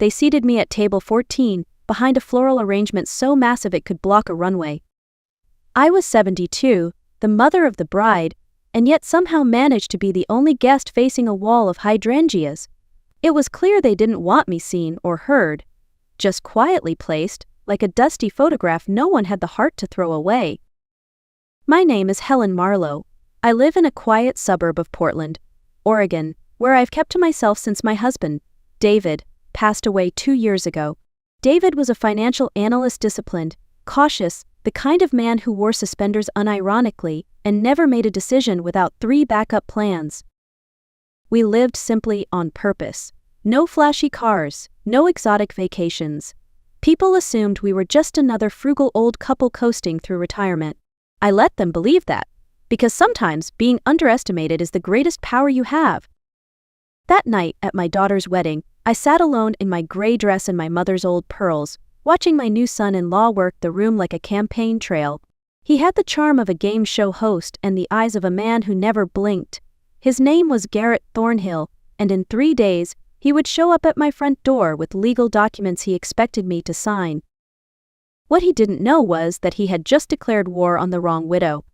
They seated me at table 14, behind a floral arrangement so massive it could block a runway. I was 72, the mother of the bride, and yet somehow managed to be the only guest facing a wall of hydrangeas. It was clear they didn't want me seen or heard. Just quietly placed, like a dusty photograph no one had the heart to throw away. My name is Helen Marlowe. I live in a quiet suburb of Portland, Oregon, where I've kept to myself since my husband, David, passed away 2 years ago. David was a financial analyst, disciplined, cautious, the kind of man who wore suspenders unironically and never made a decision without 3 backup plans. We lived simply on purpose. No flashy cars, no exotic vacations. People assumed we were just another frugal old couple coasting through retirement. I let them believe that, because sometimes being underestimated is the greatest power you have. That night at my daughter's wedding, I sat alone in my gray dress and my mother's old pearls, watching my new son-in-law work the room like a campaign trail. He had the charm of a game show host and the eyes of a man who never blinked. His name was Garrett Thornhill, and in 3 days, he would show up at my front door with legal documents he expected me to sign. What he didn't know was that he had just declared war on the wrong widow.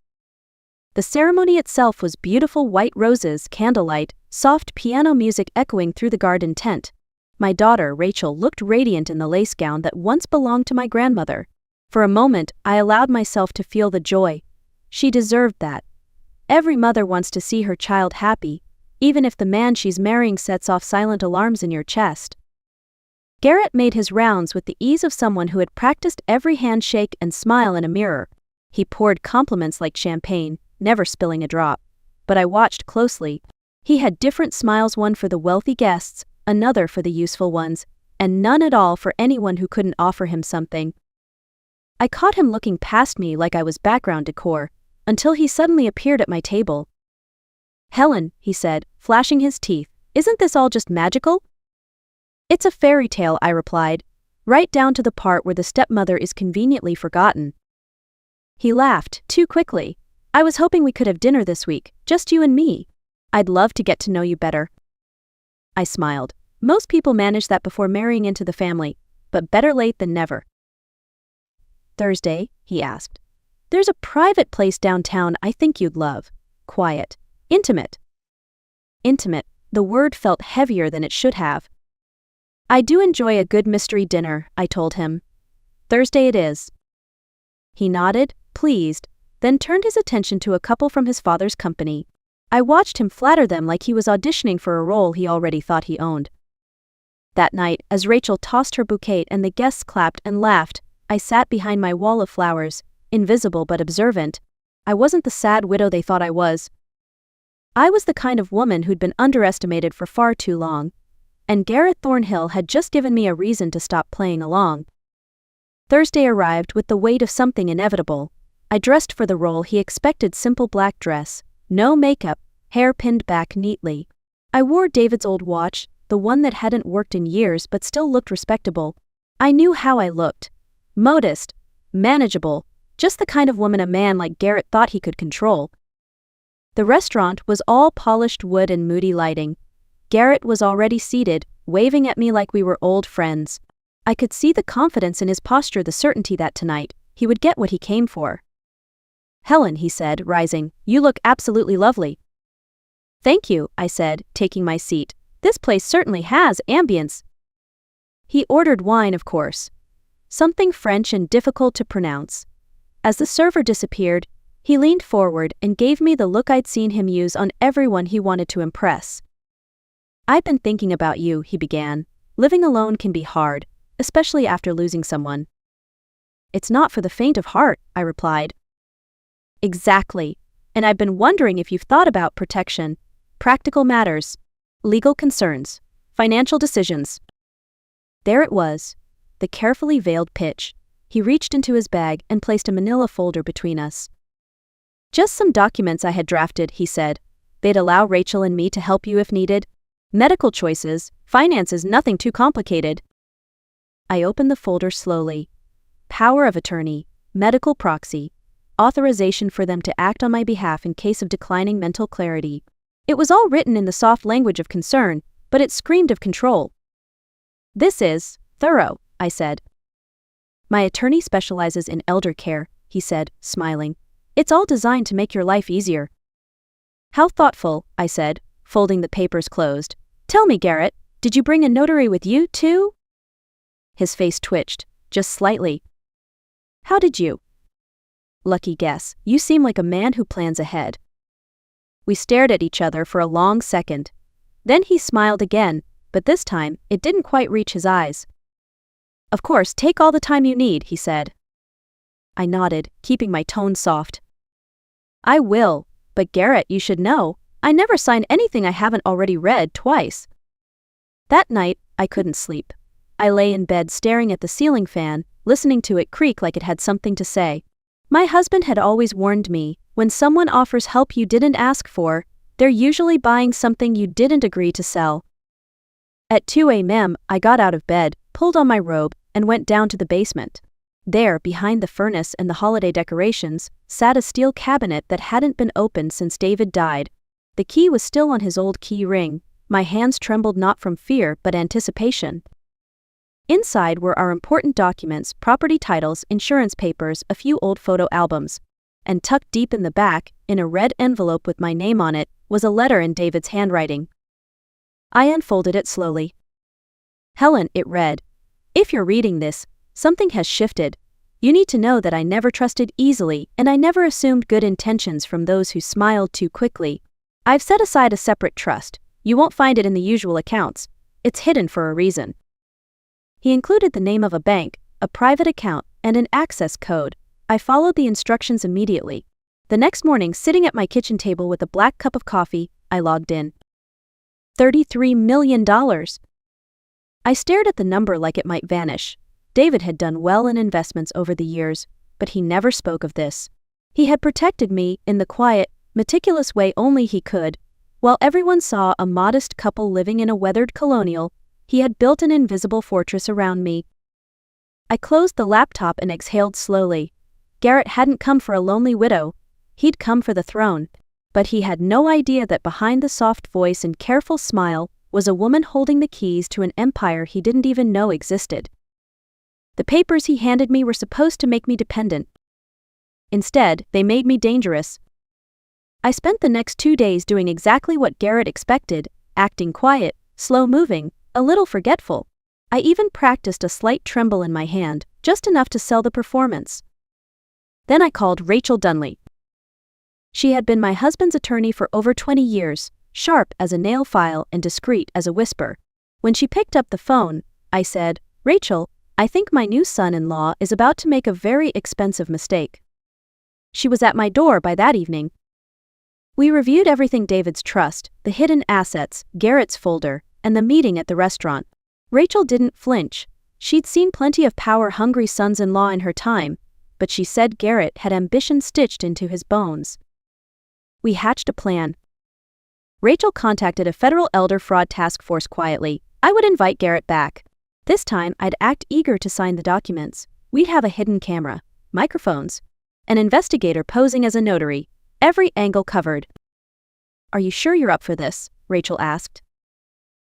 The ceremony itself was beautiful white roses, candlelight, soft piano music echoing through the garden tent. My daughter, Rachel, looked radiant in the lace gown that once belonged to my grandmother. For a moment, I allowed myself to feel the joy. She deserved that. Every mother wants to see her child happy, even if the man she's marrying sets off silent alarms in your chest. Garrett made his rounds with the ease of someone who had practiced every handshake and smile in a mirror. He poured compliments like champagne, never spilling a drop. But I watched closely. He had different smiles, one for the wealthy guests, another for the useful ones, and none at all for anyone who couldn't offer him something. I caught him looking past me like I was background decor, until he suddenly appeared at my table. "Helen," he said, flashing his teeth, "isn't this all just magical?" "It's a fairy tale," I replied, right down to the part where the stepmother is conveniently forgotten. He laughed, too quickly. "I was hoping we could have dinner this week, just you and me. I'd love to get to know you better." I smiled. Most people manage that before marrying into the family, but better late than never. "Thursday?" he asked. "There's a private place downtown I think you'd love. Quiet. Intimate." Intimate. The word felt heavier than it should have. "I do enjoy a good mystery dinner," I told him. "Thursday it is." He nodded, pleased, then turned his attention to a couple from his father's company. I watched him flatter them like he was auditioning for a role he already thought he owned. That night, as Rachel tossed her bouquet and the guests clapped and laughed, I sat behind my wall of flowers, invisible but observant. I wasn't the sad widow they thought I was. I was the kind of woman who'd been underestimated for far too long. And Garrett Thornhill had just given me a reason to stop playing along. Thursday arrived with the weight of something inevitable. I dressed for the role he expected, simple black dress, no makeup, hair pinned back neatly. I wore David's old watch, the one that hadn't worked in years but still looked respectable. I knew how I looked. Modest, manageable, just the kind of woman a man like Garrett thought he could control. The restaurant was all polished wood and moody lighting. Garrett was already seated, waving at me like we were old friends. I could see the confidence in his posture, the certainty that tonight, he would get what he came for. "Helen," he said, rising, "you look absolutely lovely." "Thank you," I said, taking my seat. "This place certainly has ambience." He ordered wine, of course. Something French and difficult to pronounce. As the server disappeared, he leaned forward and gave me the look I'd seen him use on everyone he wanted to impress. "I've been thinking about you," he began. "Living alone can be hard, especially after losing someone." "It's not for the faint of heart," I replied. "Exactly. And I've been wondering if you've thought about protection, practical matters, legal concerns, financial decisions." There it was, the carefully veiled pitch. He reached into his bag and placed a manila folder between us. "Just some documents I had drafted," he said. "They'd allow Rachel and me to help you if needed. Medical choices, finances, nothing too complicated." I opened the folder slowly. Power of attorney, medical proxy, authorization for them to act on my behalf in case of declining mental clarity. It was all written in the soft language of concern, but it screamed of control. "This is thorough," I said. "My attorney specializes in elder care," he said, smiling. "It's all designed to make your life easier." "How thoughtful," I said, folding the papers closed. "Tell me, Garrett, did you bring a notary with you, too?" His face twitched, just slightly. "How did you?" "Lucky guess, you seem like a man who plans ahead." We stared at each other for a long second. Then he smiled again, but this time, it didn't quite reach his eyes. "Of course, take all the time you need," he said. I nodded, keeping my tone soft. "I will, but Garrett, you should know, I never sign anything I haven't already read twice." That night, I couldn't sleep. I lay in bed staring at the ceiling fan, listening to it creak like it had something to say. My husband had always warned me, when someone offers help you didn't ask for, they're usually buying something you didn't agree to sell. At 2 a.m., I got out of bed, pulled on my robe, and went down to the basement. There, behind the furnace and the holiday decorations, sat a steel cabinet that hadn't been opened since David died. The key was still on his old key ring. My hands trembled not from fear but anticipation. Inside were our important documents, property titles, insurance papers, a few old photo albums. And tucked deep in the back, in a red envelope with my name on it, was a letter in David's handwriting. I unfolded it slowly. "Helen," it read. "If you're reading this, something has shifted. You need to know that I never trusted easily, and I never assumed good intentions from those who smiled too quickly. I've set aside a separate trust. You won't find it in the usual accounts. It's hidden for a reason." He included the name of a bank, a private account, and an access code. I followed the instructions immediately. The next morning, sitting at my kitchen table with a black cup of coffee, I logged in. $33 million. I stared at the number like it might vanish. David had done well in investments over the years, but he never spoke of this. He had protected me in the quiet, meticulous way only he could. While everyone saw a modest couple living in a weathered colonial, he had built an invisible fortress around me. I closed the laptop and exhaled slowly. Garrett hadn't come for a lonely widow. He'd come for the throne. But he had no idea that behind the soft voice and careful smile was a woman holding the keys to an empire he didn't even know existed. The papers he handed me were supposed to make me dependent. Instead, they made me dangerous. I spent the next 2 days doing exactly what Garrett expected, acting quiet, slow-moving, a little forgetful. I even practiced a slight tremble in my hand, just enough to sell the performance. Then I called Rachel Dunley. She had been my husband's attorney for over 20 years, sharp as a nail file and discreet as a whisper. When she picked up the phone, I said, "Rachel, I think my new son-in-law is about to make a very expensive mistake." She was at my door by that evening. We reviewed everything: David's trust, the hidden assets, Garrett's folder, and the meeting at the restaurant. Rachel didn't flinch. She'd seen plenty of power-hungry sons-in-law in her time, but she said Garrett had ambition stitched into his bones. We hatched a plan. Rachel contacted a federal elder fraud task force quietly. I would invite Garrett back. This time, I'd act eager to sign the documents. We'd have a hidden camera, microphones, an investigator posing as a notary, every angle covered. "Are you sure you're up for this?" Rachel asked.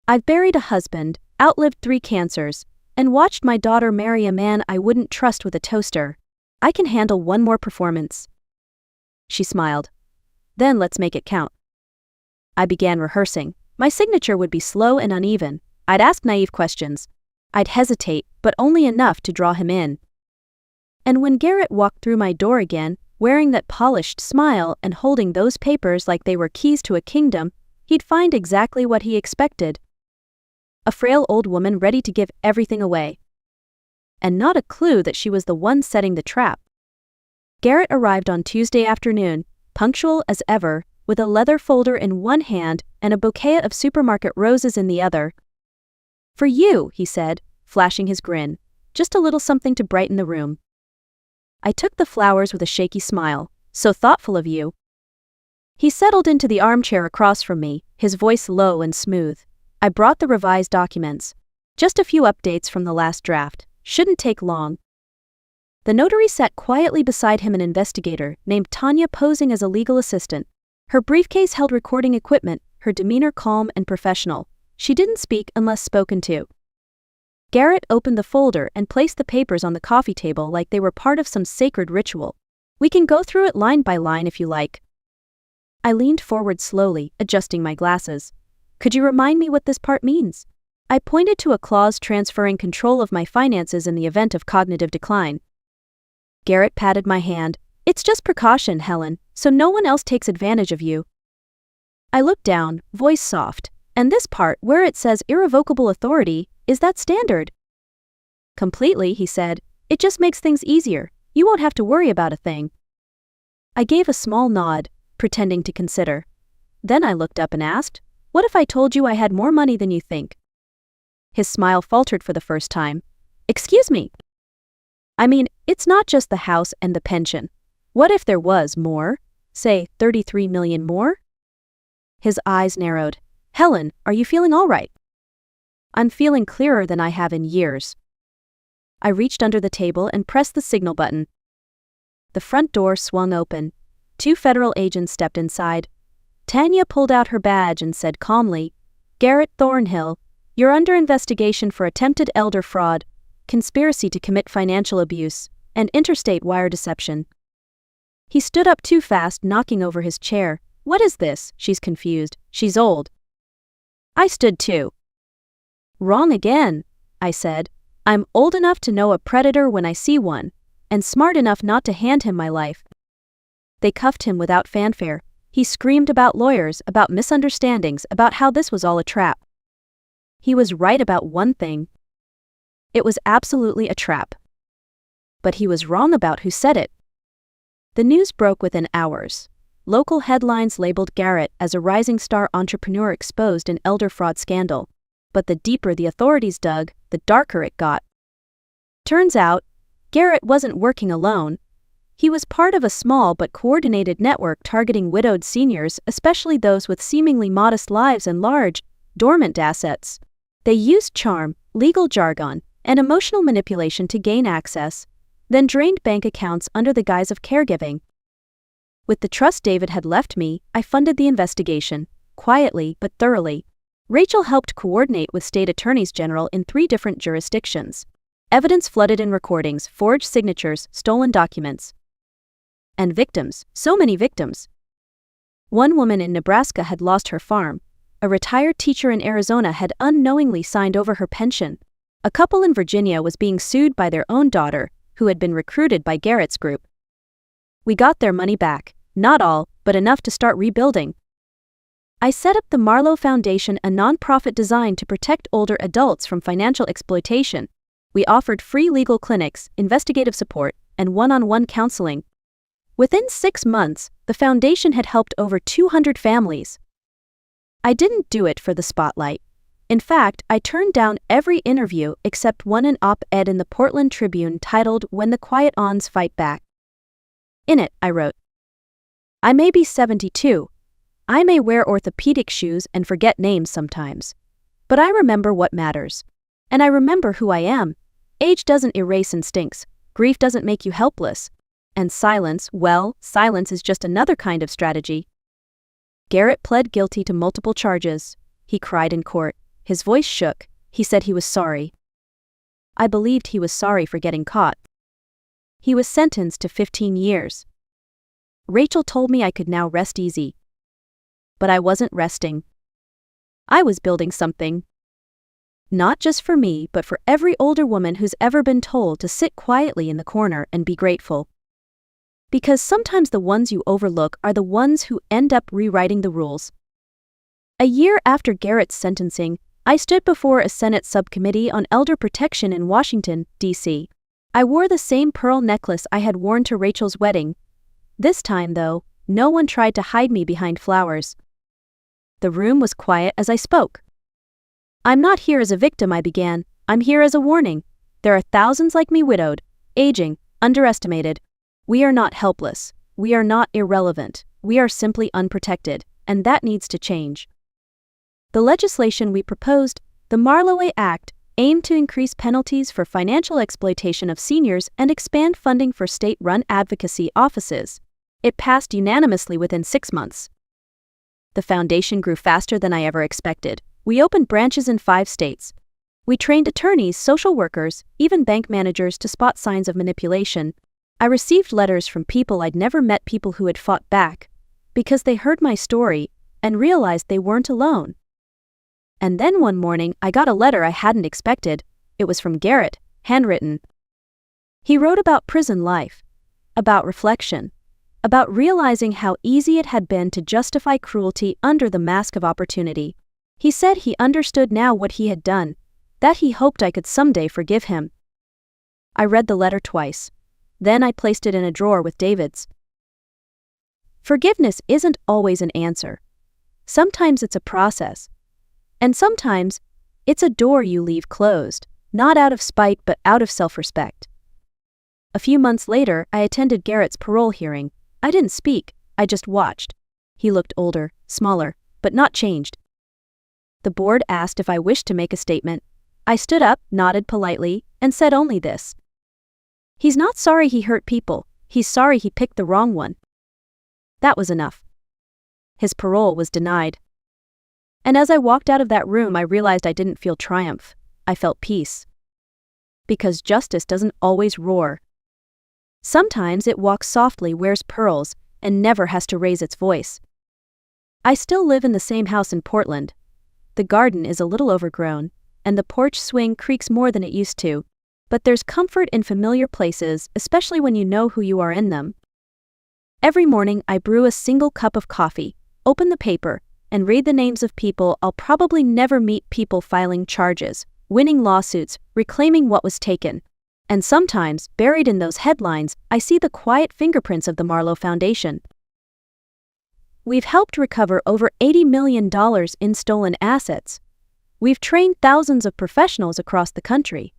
"I've buried a husband, outlived 3 cancers, and watched my daughter marry a man I wouldn't trust with a toaster. I can handle one more performance." She smiled. "Then let's make it count." I began rehearsing. My signature would be slow and uneven. I'd ask naive questions. I'd hesitate, but only enough to draw him in. And when Garrett walked through my door again, wearing that polished smile and holding those papers like they were keys to a kingdom, he'd find exactly what he expected. A frail old woman ready to give everything away. And not a clue that she was the one setting the trap. Garrett arrived on Tuesday afternoon, punctual as ever, with a leather folder in one hand and a bouquet of supermarket roses in the other. "For you," he said, flashing his grin. "Just a little something to brighten the room." I took the flowers with a shaky smile. "So thoughtful of you." He settled into the armchair across from me, his voice low and smooth. I brought the revised documents. Just a few updates from the last draft. Shouldn't take long. The notary sat quietly beside him, an investigator named Tanya posing as a legal assistant. Her briefcase held recording equipment, her demeanor calm and professional. She didn't speak unless spoken to. Garrett opened the folder and placed the papers on the coffee table like they were part of some sacred ritual. "We can go through it line by line if you like." I leaned forward slowly, adjusting my glasses. "Could you remind me what this part means?" I pointed to a clause transferring control of my finances in the event of cognitive decline. Garrett patted my hand. "It's just precaution, Helen, so no one else takes advantage of you." I looked down, voice soft. "And this part, where it says irrevocable authority, is that standard?" "Completely," he said. "It just makes things easier. You won't have to worry about a thing." I gave a small nod, pretending to consider. Then I looked up and asked, "What if I told you I had more money than you think?" His smile faltered for the first time. "Excuse me. I mean, it's not just the house and the pension. What if there was more? Say, 33 million more?" His eyes narrowed. "Helen, are you feeling all right?" "I'm feeling clearer than I have in years." I reached under the table and pressed the signal button. The front door swung open. 2 federal agents stepped inside. Tanya pulled out her badge and said calmly, "Garrett Thornhill, you're under investigation for attempted elder fraud, conspiracy to commit financial abuse, and interstate wire deception." He stood up too fast, knocking over his chair. "What is this?" "She's confused. She's old." I stood too. "Wrong again," I said. "I'm old enough to know a predator when I see one, and smart enough not to hand him my life." They cuffed him without fanfare. He screamed about lawyers, about misunderstandings, about how this was all a trap. He was right about one thing. It was absolutely a trap. But he was wrong about who said it. The news broke within hours. Local headlines labeled Garrett as a rising star entrepreneur exposed in elder fraud scandal. But the deeper the authorities dug, the darker it got. Turns out, Garrett wasn't working alone. He was part of a small but coordinated network targeting widowed seniors, especially those with seemingly modest lives and large, dormant assets. They used charm, legal jargon, and emotional manipulation to gain access, then drained bank accounts under the guise of caregiving. With the trust David had left me, I funded the investigation, quietly but thoroughly. Rachel helped coordinate with state attorneys general in 3 different jurisdictions. Evidence flooded in recordings, forged signatures, stolen documents. And victims, so many victims. One woman in Nebraska had lost her farm. A retired teacher in Arizona had unknowingly signed over her pension. A couple in Virginia was being sued by their own daughter, who had been recruited by Garrett's group. We got their money back, not all, but enough to start rebuilding. I set up the Marlowe Foundation, a nonprofit designed to protect older adults from financial exploitation. We offered free legal clinics, investigative support, and one-on-one counseling. Within 6 months, the foundation had helped over 200 families. I didn't do it for the spotlight. In fact, I turned down every interview except one, an op-ed in the Portland Tribune titled "When the Quiet Ons Fight Back." In it, I wrote, "I may be 72. I may wear orthopedic shoes and forget names sometimes. But I remember what matters. And I remember who I am. Age doesn't erase instincts. Grief doesn't make you helpless. And silence, well, silence is just another kind of strategy." Garrett pled guilty to multiple charges. He cried in court. His voice shook. He said he was sorry. I believed he was sorry for getting caught. He was sentenced to 15 years. Rachel told me I could now rest easy. But I wasn't resting. I was building something. Not just for me, but for every older woman who's ever been told to sit quietly in the corner and be grateful. Because sometimes the ones you overlook are the ones who end up rewriting the rules. A year after Garrett's sentencing, I stood before a Senate subcommittee on elder protection in Washington, D.C. I wore the same pearl necklace I had worn to Rachel's wedding. This time, though, no one tried to hide me behind flowers. The room was quiet as I spoke. "I'm not here as a victim," I began. "I'm here as a warning. There are thousands like me widowed, aging, underestimated. We are not helpless. We are not irrelevant. We are simply unprotected, and that needs to change." The legislation we proposed, the Marlowe Act, aimed to increase penalties for financial exploitation of seniors and expand funding for state-run advocacy offices. It passed unanimously within 6 months. The foundation grew faster than I ever expected. We opened branches in 5 states. We trained attorneys, social workers, even bank managers to spot signs of manipulation. I received letters from people I'd never met, people who had fought back, because they heard my story and realized they weren't alone. And then one morning, I got a letter I hadn't expected. It was from Garrett, handwritten. He wrote about prison life, about reflection, about realizing how easy it had been to justify cruelty under the mask of opportunity. He said he understood now what he had done, that he hoped I could someday forgive him. I read the letter twice. Then I placed it in a drawer with David's. Forgiveness isn't always an answer. Sometimes it's a process. And sometimes, it's a door you leave closed, not out of spite but out of self-respect. A few months later, I attended Garrett's parole hearing. I didn't speak, I just watched. He looked older, smaller, but not changed. The board asked if I wished to make a statement. I stood up, nodded politely, and said only this. He's not sorry he hurt people, he's sorry he picked the wrong one. That was enough. His parole was denied. And as I walked out of that room, I realized I didn't feel triumph. I felt peace. Because justice doesn't always roar. Sometimes it walks softly, wears pearls, and never has to raise its voice. I still live in the same house in Portland. The garden is a little overgrown, and the porch swing creaks more than it used to. But there's comfort in familiar places, especially when you know who you are in them. Every morning I brew a single cup of coffee, open the paper, and read the names of people I'll probably never meet, people filing charges, winning lawsuits, reclaiming what was taken. And sometimes, buried in those headlines, I see the quiet fingerprints of the Marlowe Foundation. We've helped recover over $80 million in stolen assets. We've trained thousands of professionals across the country.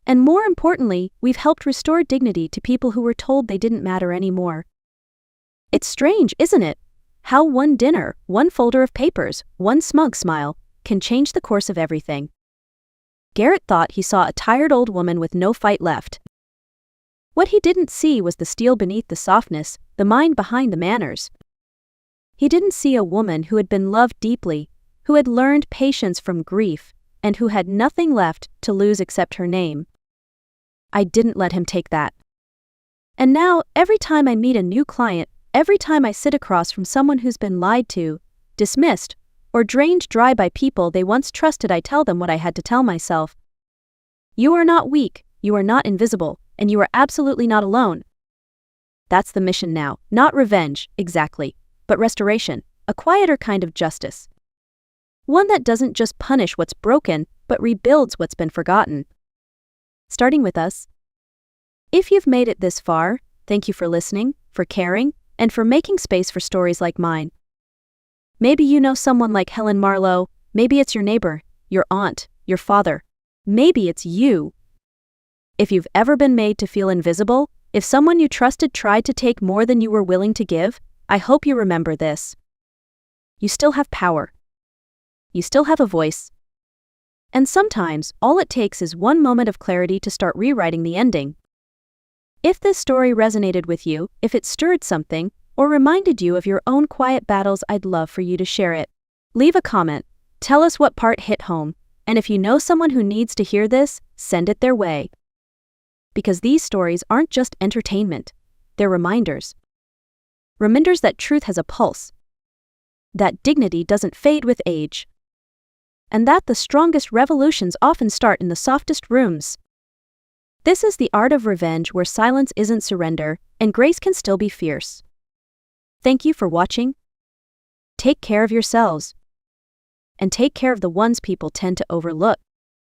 And more importantly, we've helped restore dignity to people who were told they didn't matter anymore. It's strange, isn't it? How one dinner, one folder of papers, one smug smile, can change the course of everything. Garrett thought he saw a tired old woman with no fight left. What he didn't see was the steel beneath the softness, the mind behind the manners. He didn't see a woman who had been loved deeply, who had learned patience from grief, and who had nothing left to lose except her name. I didn't let him take that. And now, every time I meet a new client, every time I sit across from someone who's been lied to, dismissed, or drained dry by people they once trusted, I tell them what I had to tell myself. You are not weak, you are not invisible, and you are absolutely not alone. That's the mission now, not revenge, exactly, but restoration, a quieter kind of justice. One that doesn't just punish what's broken, but rebuilds what's been forgotten. Starting with us. If you've made it this far, thank you for listening, for caring, and for making space for stories like mine. Maybe you know someone like Helen Marlowe, maybe it's your neighbor, your aunt, your father. Maybe it's you. If you've ever been made to feel invisible, if someone you trusted tried to take more than you were willing to give, I hope you remember this. You still have power. You still have a voice. And sometimes, all it takes is one moment of clarity to start rewriting the ending. If this story resonated with you, if it stirred something, or reminded you of your own quiet battles, I'd love for you to share it. Leave a comment, tell us what part hit home, and if you know someone who needs to hear this, send it their way. Because these stories aren't just entertainment, they're reminders. Reminders that truth has a pulse, that dignity doesn't fade with age, and that the strongest revolutions often start in the softest rooms. This is the art of revenge, where silence isn't surrender, and grace can still be fierce. Thank you for watching. Take care of yourselves. And take care of the ones people tend to overlook.